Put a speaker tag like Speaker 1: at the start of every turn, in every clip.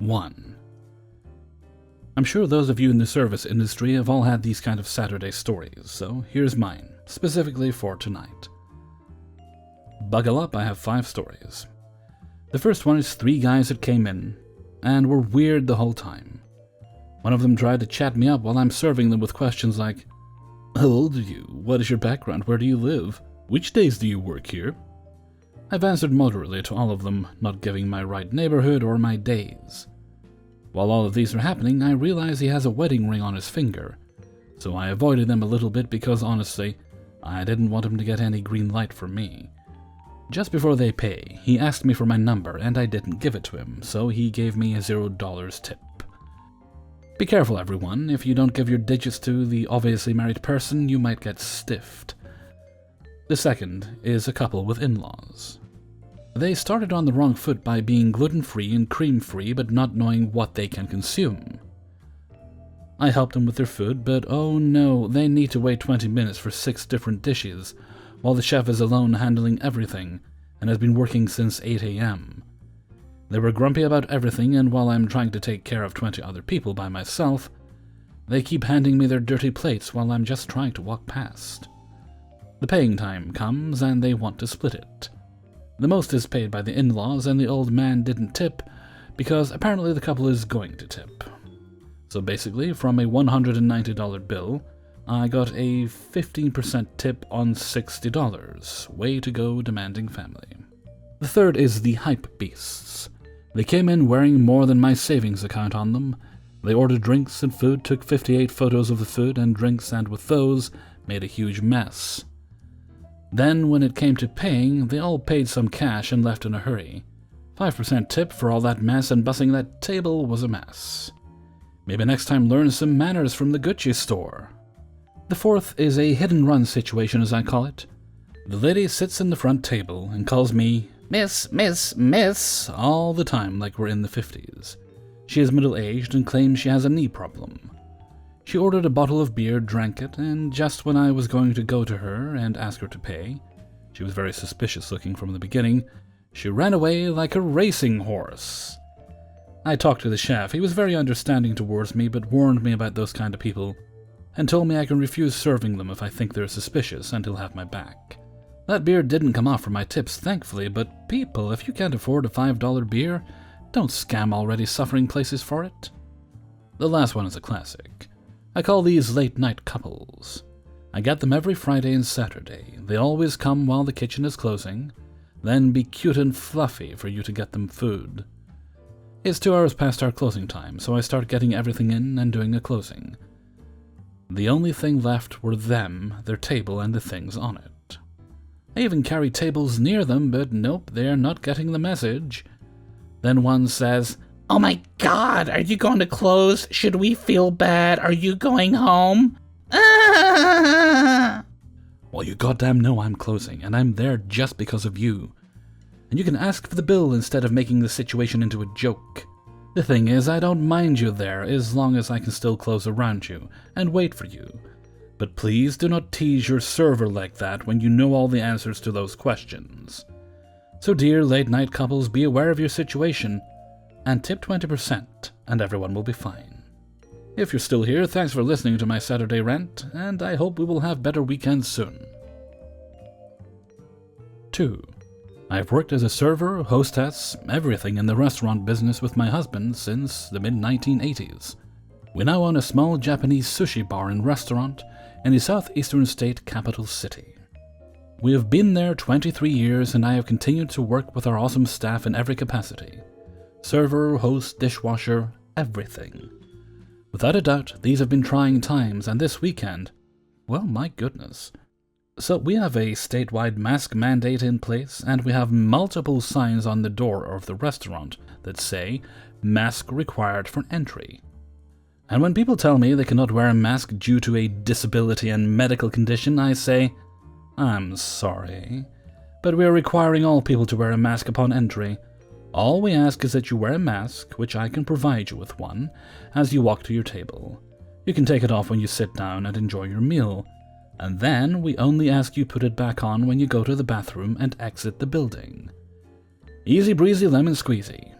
Speaker 1: 1. I'm sure those of you in the service industry have all had these kind of Saturday stories, so here's mine, specifically for tonight. Buckle up, I have 5 stories. The first one is 3 guys that came in, and were weird the whole time. One of them tried to chat me up while I'm serving them with questions like, "How old are you? What is your background? Where do you live? Which days do you work here?" I've answered moderately to all of them, not giving my right neighborhood or my days. While all of these are happening, I realize he has a wedding ring on his finger, so I avoided them a little bit because honestly, I didn't want him to get any green light from me. Just before they pay, he asked me for my number and I didn't give it to him, so he gave me a $0 tip. Be careful everyone, if you don't give your digits to the obviously married person, you might get stiffed. The second is a couple with in-laws. They started on the wrong foot by being gluten-free and cream-free but not knowing what they can consume. I helped them with their food, but oh no, they need to wait 20 minutes for 6 different dishes, while the chef is alone handling everything and has been working since 8 a.m. They were grumpy about everything, and while I'm trying to take care of 20 other people by myself, they keep handing me their dirty plates while I'm just trying to walk past. The paying time comes and they want to split it. The most is paid by the in-laws, and the old man didn't tip because apparently the couple is going to tip. So basically, from a $190 bill, I got a 15% tip on $60. Way to go, demanding family. The third is the hype beasts. They came in wearing more than my savings account on them. They ordered drinks and food, took 58 photos of the food and drinks, and with those, made a huge mess. Then, when it came to paying, they all paid some cash and left in a hurry. 5% tip for all that mess, and bussing that table was a mess. Maybe next time learn some manners from the Gucci store. The fourth is a hit-and-run situation, as I call it. The lady sits in the front table and calls me Miss, Miss, Miss all the time like we're in the 50s. She is middle-aged and claims she has a knee problem. She ordered a bottle of beer, drank it, and just when I was going to go to her and ask her to pay, she was very suspicious looking from the beginning, she ran away like a racing horse. I talked to the chef. He was very understanding towards me, but warned me about those kind of people, and told me I can refuse serving them if I think they're suspicious, and he'll have my back. That beer didn't come off for my tips, thankfully, but people, if you can't afford a $5 beer, don't scam already suffering places for it. The last one is a classic. I call these late-night couples. I get them every Friday and Saturday. They always come while the kitchen is closing, then be cute and fluffy for you to get them food. It's 2 hours past our closing time, so I start getting everything in and doing a closing. The only thing left were them, their table, and the things on it. I even carry tables near them, but nope, they're not getting the message. Then one says, "Oh my God, are you going to close? Should we feel bad? Are you going home?" Ah! Well, you goddamn know I'm closing, and I'm there just because of you. And you can ask for the bill instead of making the situation into a joke. The thing is, I don't mind you there as long as I can still close around you and wait for you. But please do not tease your server like that when you know all the answers to those questions. So dear late-night couples, be aware of your situation and tip 20%, and everyone will be fine. If you're still here, thanks for listening to my Saturday rant, and I hope we will have better weekends soon. 2. I've worked as a server, hostess, everything in the restaurant business with my husband since the mid-1980s. We now own a small Japanese sushi bar and restaurant in the southeastern state capital city. We have been there 23 years, and I have continued to work with our awesome staff in every capacity. Server, host, dishwasher, everything. Without a doubt, these have been trying times, and this weekend, well, my goodness. So we have a statewide mask mandate in place, and we have multiple signs on the door of the restaurant that say, "Mask required for entry." And when people tell me they cannot wear a mask due to a disability and medical condition, I say, I'm sorry, but we are requiring all people to wear a mask upon entry. All we ask is that you wear a mask, which I can provide you with one, as you walk to your table. You can take it off when you sit down and enjoy your meal. And then we only ask you put it back on when you go to the bathroom and exit the building. Easy breezy lemon squeezy.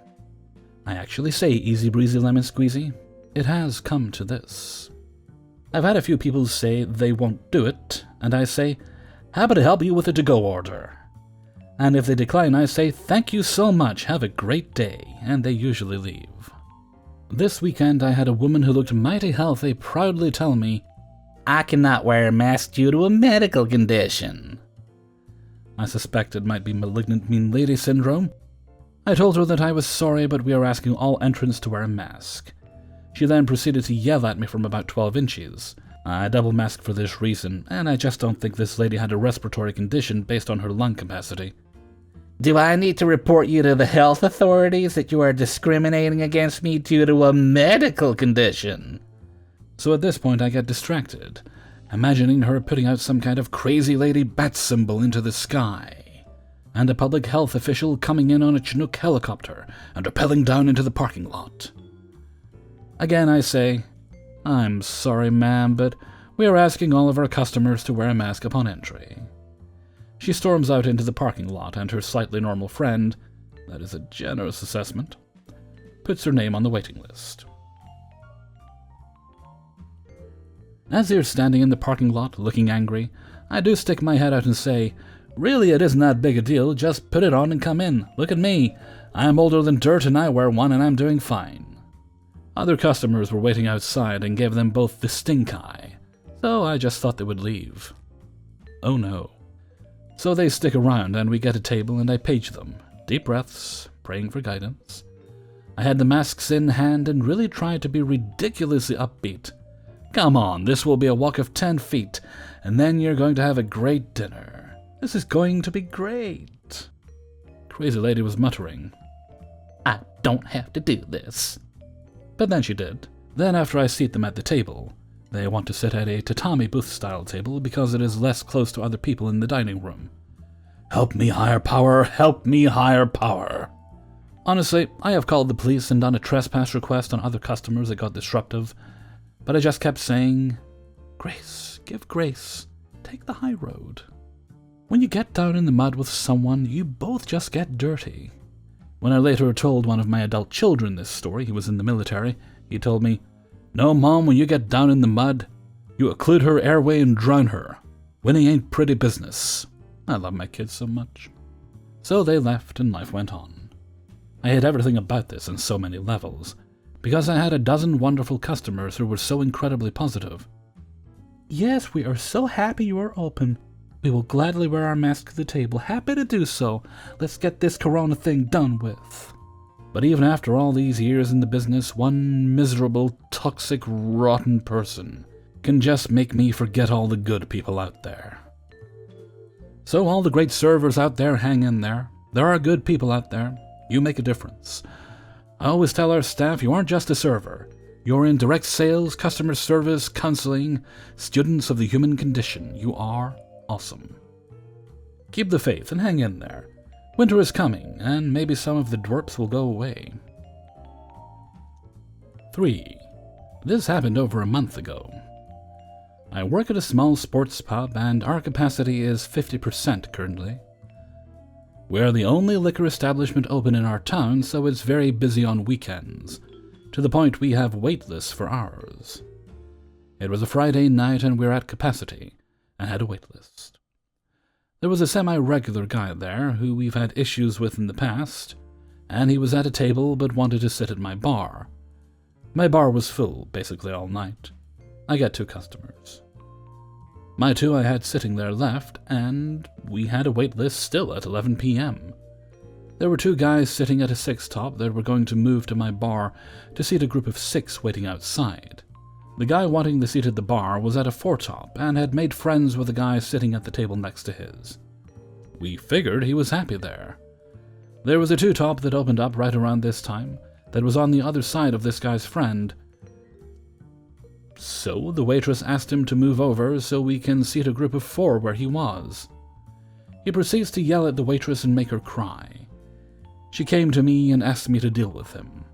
Speaker 1: I actually say easy breezy lemon squeezy. It has come to this. I've had a few people say they won't do it, and I say, happy to help you with a to-go order. And if they decline, I say, thank you so much, have a great day, and they usually leave. This weekend I had a woman who looked mighty healthy proudly tell me, I cannot wear a mask due to a medical condition. I suspect it might be malignant mean lady syndrome. I told her that I was sorry, but we are asking all entrants to wear a mask. She then proceeded to yell at me from about 12 inches. I double masked for this reason, and I just don't think this lady had a respiratory condition based on her lung capacity. Do I need to report you to the health authorities that you are discriminating against me due to a medical condition? So at this point I get distracted, imagining her putting out some kind of crazy lady bat symbol into the sky, and a public health official coming in on a Chinook helicopter and rappelling down into the parking lot. Again I say, I'm sorry ma'am, but we are asking all of our customers to wear a mask upon entry. She storms out into the parking lot, and her slightly normal friend, that is a generous assessment, puts her name on the waiting list. As they're standing in the parking lot, looking angry, I do stick my head out and say, really, it isn't that big a deal, just put it on and come in. Look at me. I'm older than dirt and I wear one and I'm doing fine. Other customers were waiting outside and gave them both the stink eye, so I just thought they would leave. Oh no. So they stick around and we get a table and I page them. Deep breaths, praying for guidance. I had the masks in hand and really tried to be ridiculously upbeat. Come on, this will be a walk of 10 feet, and then you're going to have a great dinner. This is going to be great. Crazy lady was muttering, I don't have to do this. But then she did. Then after I seat them at the table, they want to sit at a tatami booth-style table because it is less close to other people in the dining room. Help me, higher power! Help me, higher power! Honestly, I have called the police and done a trespass request on other customers that got disruptive, but I just kept saying, grace, give grace, take the high road. When you get down in the mud with someone, you both just get dirty. When I later told one of my adult children this story, he was in the military, he told me, no, Mom, when you get down in the mud, you occlude her airway and drown her. Winning ain't pretty business. I love my kids so much. So they left and life went on. I hate everything about this on so many levels, because I had a dozen wonderful customers who were so incredibly positive. Yes, we are so happy you are open. We will gladly wear our mask to the table. Happy to do so. Let's get this corona thing done with. But even after all these years in the business, one miserable, toxic, rotten person can just make me forget all the good people out there. So all the great servers out there, hang in there. There are good people out there. You make a difference. I always tell our staff, you aren't just a server. You're in direct sales, customer service, counseling, students of the human condition. You are awesome. Keep the faith and hang in there. Winter is coming, and maybe some of the dwarps will go away. 3. This happened over a month ago. I work at a small sports pub, and our capacity is 50% currently. We are the only liquor establishment open in our town, so it's very busy on weekends, to the point we have wait lists for hours. It was a Friday night, and we were at capacity, and had a wait list. There was a semi-regular guy there who we've had issues with in the past, and he was at a table but wanted to sit at my bar. My bar was full, basically all night. I got 2 customers. My 2 I had sitting there left, and we had a wait list still at 11 p.m. There were 2 guys sitting at a 6-top that were going to move to my bar to seat a group of 6 waiting outside. The guy wanting the seat at the bar was at a 4-top and had made friends with the guy sitting at the table next to his. We figured he was happy there. There was a 2-top that opened up right around this time that was on the other side of this guy's friend. So the waitress asked him to move over so we can seat a group of 4 where he was. He proceeds to yell at the waitress and make her cry. She came to me and asked me to deal with him.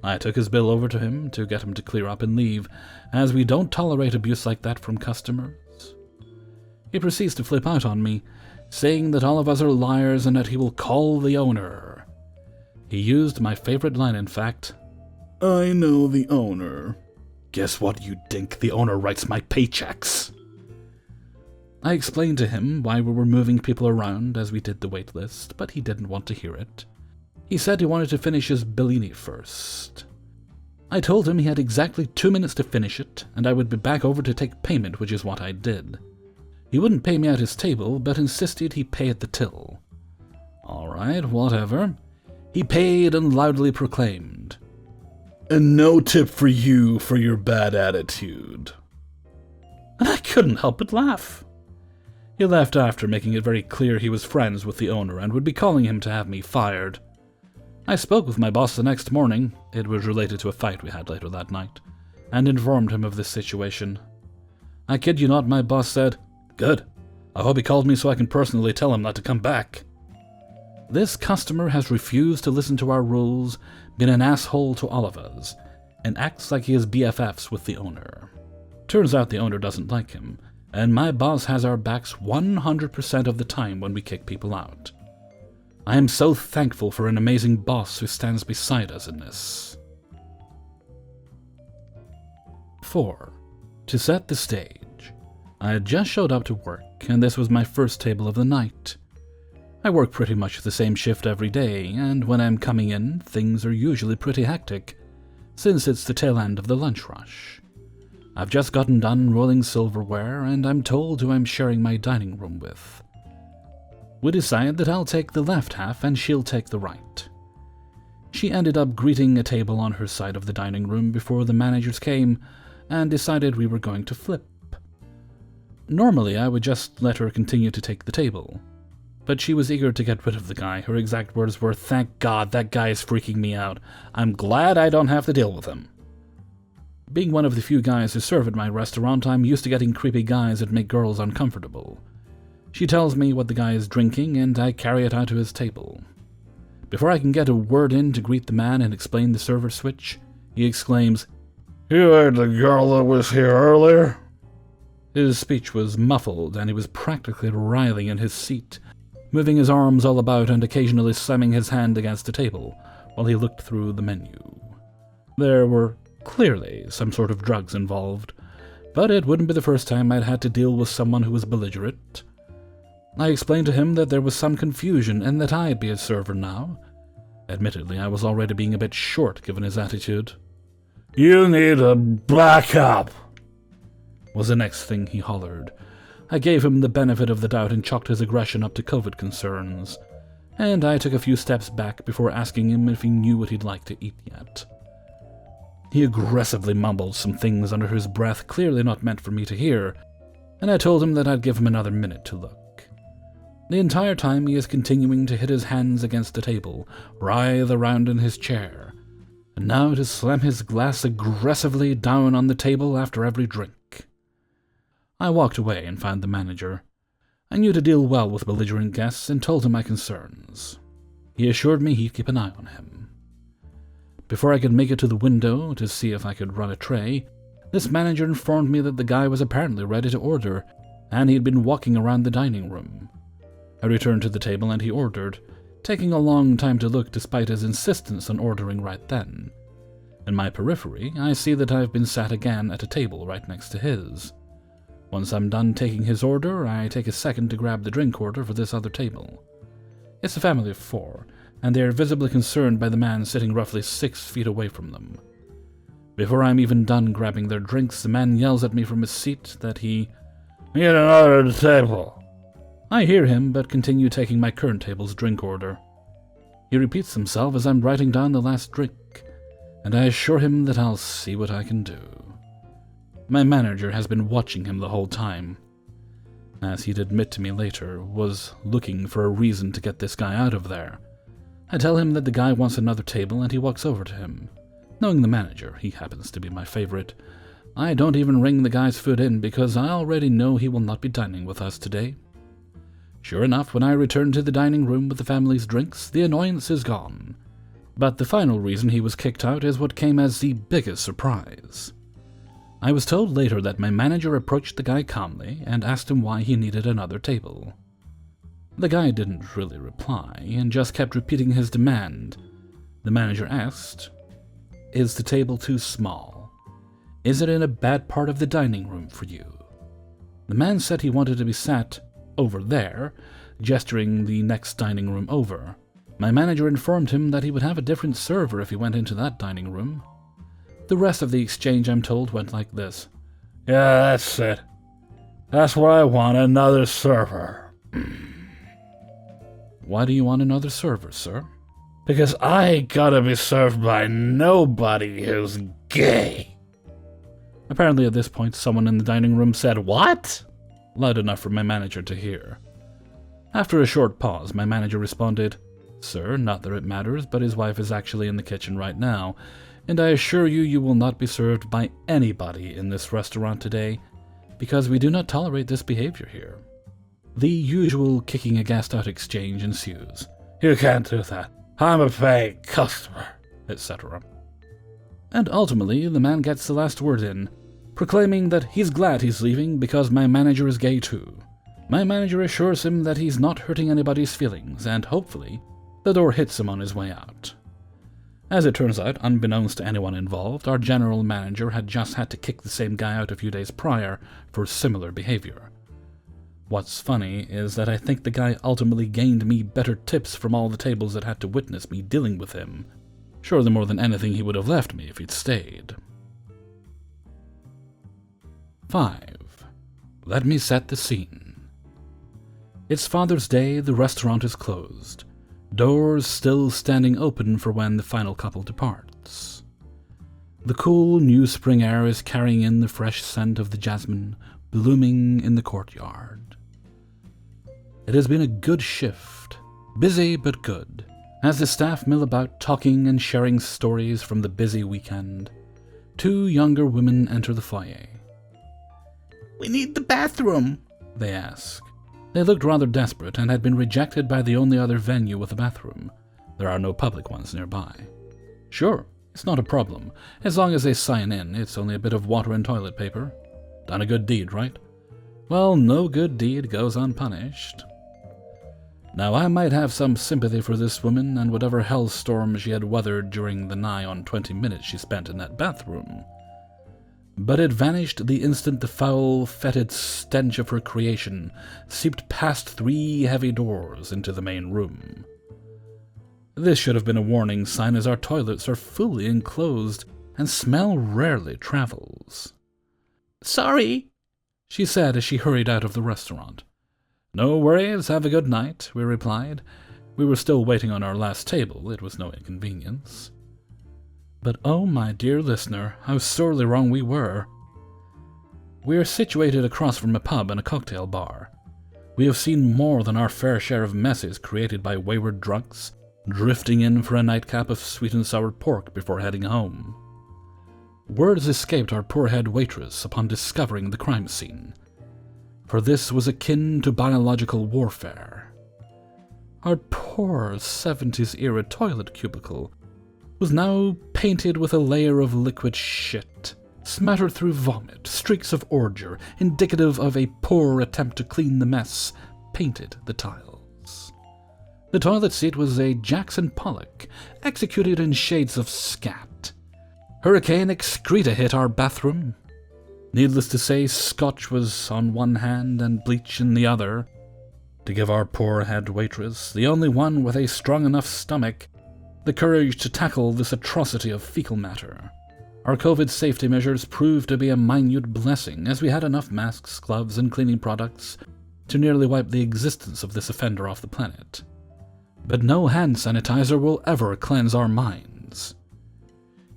Speaker 1: I took his bill over to him to get him to clear up and leave, as we don't tolerate abuse like that from customers. He proceeds to flip out on me, saying that all of us are liars and that he will call the owner. He used my favorite line, in fact. "I know the owner." "Guess what, you dink? The owner writes my paychecks." I explained to him why we were moving people around as we did the wait list, but he didn't want to hear it. He said he wanted to finish his Bellini first. I told him he had exactly 2 minutes to finish it, and I would be back over to take payment, which is what I did. He wouldn't pay me at his table, but insisted he pay at the till. All right, whatever. He paid and loudly proclaimed, "And no tip for you for your bad attitude." And I couldn't help but laugh. He left after, making it very clear he was friends with the owner and would be calling him to have me fired. I spoke with my boss the next morning, it was related to a fight we had later that night, and informed him of this situation. I kid you not, my boss said, "Good. I hope he called me so I can personally tell him not to come back." This customer has refused to listen to our rules, been an asshole to all of us, and acts like he is BFFs with the owner. Turns out the owner doesn't like him, and my boss has our backs 100% of the time when we kick people out. I am so thankful for an amazing boss who stands beside us in this. 4. To set the stage. I had just showed up to work, and this was my first table of the night. I work pretty much the same shift every day, and when I'm coming in, things are usually pretty hectic, since it's the tail end of the lunch rush. I've just gotten done rolling silverware, and I'm told who I'm sharing my dining room with. We decide that I'll take the left half and she'll take the right. She ended up greeting a table on her side of the dining room before the managers came and decided we were going to flip. Normally, I would just let her continue to take the table, but she was eager to get rid of the guy. Her exact words were, "Thank God, that guy is freaking me out. I'm glad I don't have to deal with him." Being one of the few guys who serve at my restaurant, I'm used to getting creepy guys that make girls uncomfortable. She tells me what the guy is drinking, and I carry it out to his table. Before I can get a word in to greet the man and explain the server switch, he exclaims, "You heard the girl that was here earlier?" His speech was muffled, and he was practically writhing in his seat, moving his arms all about and occasionally slamming his hand against the table while he looked through the menu. There were clearly some sort of drugs involved, but it wouldn't be the first time I'd had to deal with someone who was belligerent. I explained to him that there was some confusion and that I'd be a server now. Admittedly, I was already being a bit short given his attitude. "You need a backup," was the next thing he hollered. I gave him the benefit of the doubt and chalked his aggression up to COVID concerns, and I took a few steps back before asking him if he knew what he'd like to eat yet. He aggressively mumbled some things under his breath, clearly not meant for me to hear, and I told him that I'd give him another minute to look. The entire time he is continuing to hit his hands against the table, writhe around in his chair, and now to slam his glass aggressively down on the table after every drink. I walked away and found the manager. I knew to deal well with belligerent guests and told him my concerns. He assured me he'd keep an eye on him. Before I could make it to the window to see if I could run a tray, this manager informed me that the guy was apparently ready to order, and he'd been walking around the dining room. I returned to the table and he ordered, taking a long time to look despite his insistence on ordering right then. In my periphery, I see that I've been sat again at a table right next to his. Once I'm done taking his order, I take a second to grab the drink order for this other table. It's a family of 4, and they are visibly concerned by the man sitting roughly 6 feet away from them. Before I'm even done grabbing their drinks, the man yells at me from his seat that he "Need another table." I hear him, but continue taking my current table's drink order. He repeats himself as I'm writing down the last drink, and I assure him that I'll see what I can do. My manager has been watching him the whole time. As he'd admit to me later, was looking for a reason to get this guy out of there. I tell him that the guy wants another table, and he walks over to him. Knowing the manager, he happens to be my favorite. I don't even ring the guy's food in because I already know he will not be dining with us today. Sure enough, when I return to the dining room with the family's drinks, the annoyance is gone. But the final reason he was kicked out is what came as the biggest surprise. I was told later that my manager approached the guy calmly and asked him why he needed another table. The guy didn't really reply and just kept repeating his demand, The manager asked, "Is the table too small? Is it in a bad part of the dining room for you?" The man said he wanted to be sat over there, gesturing the next dining room over. My manager informed him that he would have a different server if he went into that dining room. The rest of the exchange, I'm told, went like this.
Speaker 2: "Yeah, that's it. That's what I want, another server."
Speaker 1: "Why do you want another server, sir?"
Speaker 2: "Because I ain't gotta be served by nobody who's gay."
Speaker 1: Apparently at this point, someone in the dining room said, "What?" loud enough for my manager to hear. After a short pause, my manager responded, "Sir, not that it matters, but his wife is actually in the kitchen right now, and I assure you, you will not be served by anybody in this restaurant today, because we do not tolerate this behavior here." The usual kicking a guest out exchange ensues.
Speaker 2: "You can't do that. I'm a paying customer,"
Speaker 1: etc. And ultimately, the man gets the last word in, proclaiming that he's glad he's leaving because my manager is gay too. My manager assures him that he's not hurting anybody's feelings, and hopefully, the door hits him on his way out. As it turns out, unbeknownst to anyone involved, our general manager had just had to kick the same guy out a few days prior for similar behavior. What's funny is that I think the guy ultimately gained me better tips from all the tables that had to witness me dealing with him. Surely more than anything he would have left me if he'd stayed. 5. Let me set the scene. It's Father's Day, the restaurant is closed. Doors still standing open for when the final couple departs. The cool new spring air is carrying in the fresh scent of the jasmine blooming in the courtyard. It has been a good shift, busy but good, as the staff mill about talking and sharing stories from the busy weekend. 2 younger women enter the foyer.
Speaker 2: "We need the bathroom,"
Speaker 1: they ask. They looked rather desperate and had been rejected by the only other venue with a bathroom. There are no public ones nearby. Sure, it's not a problem. As long as they sign in, it's only a bit of water and toilet paper. Done a good deed, right? Well, no good deed goes unpunished. Now, I might have some sympathy for this woman and whatever hellstorm she had weathered during the nigh on 20 minutes she spent in that bathroom. But it vanished the instant the foul, fetid stench of her creation seeped past 3 heavy doors into the main room. This should have been a warning sign, as our toilets are fully enclosed and smell rarely travels.
Speaker 2: "Sorry,"
Speaker 1: she said as she hurried out of the restaurant. "No worries, have a good night," we replied. We were still waiting on our last table, it was no inconvenience. But oh, my dear listener, how sorely wrong we were. We are situated across from a pub and a cocktail bar. We have seen more than our fair share of messes created by wayward drunks, drifting in for a nightcap of sweet and sour pork before heading home. Words escaped our poor head waitress upon discovering the crime scene, for this was akin to biological warfare. Our poor 70s-era toilet cubicle was now painted with a layer of liquid shit, smattered through vomit, streaks of ordure, indicative of a poor attempt to clean the mess, painted the tiles. The toilet seat was a Jackson Pollock, executed in shades of scat. Hurricane excreta hit our bathroom. Needless to say, scotch was on one hand and bleach in the other, to give our poor head waitress, the only one with a strong enough stomach, the courage to tackle this atrocity of fecal matter. Our COVID safety measures proved to be a minute blessing, as we had enough masks, gloves, and cleaning products to nearly wipe the existence of this offender off the planet. But no hand sanitizer will ever cleanse our minds.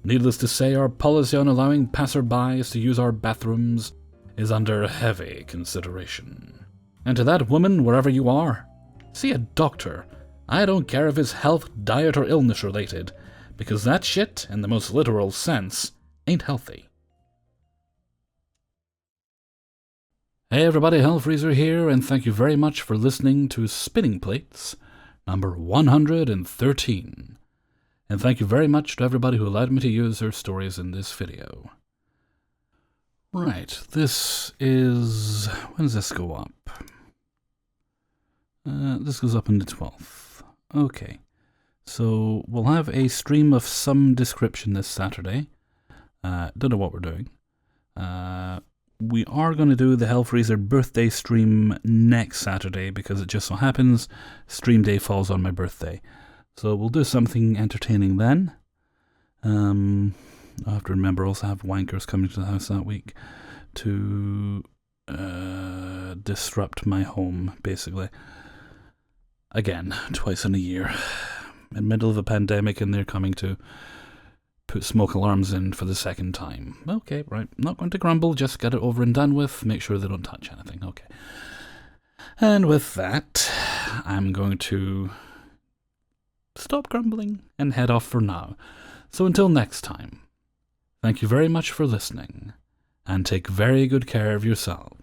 Speaker 1: Needless to say, our policy on allowing passerbys to use our bathrooms is under heavy consideration. And to that woman, wherever you are, see a doctor. I don't care if it's health, diet, or illness related, because that shit, in the most literal sense, ain't healthy. Hey everybody, Hellfreezer here, and thank you very much for listening to Spinning Plates, number 113. And thank you very much to everybody who allowed me to use their stories in this video. Right, this is... when does this go up? This goes up on the 12th. Okay, So we'll have a stream of some description this Saturday. Don't know what we're doing. We are going to do the Hellfreezer birthday stream next Saturday because it just so happens stream day falls on my birthday. So we'll do something entertaining then. I have to remember also have wankers coming to the house that week to disrupt my home, basically. Again, twice in a year. In the middle of a pandemic and they're coming to put smoke alarms in for the second time. Okay, right. Not going to grumble, just get it over and done with. Make sure they don't touch anything. Okay. And with that, I'm going to stop grumbling and head off for now. So until next time, thank you very much for listening, and take very good care of yourselves.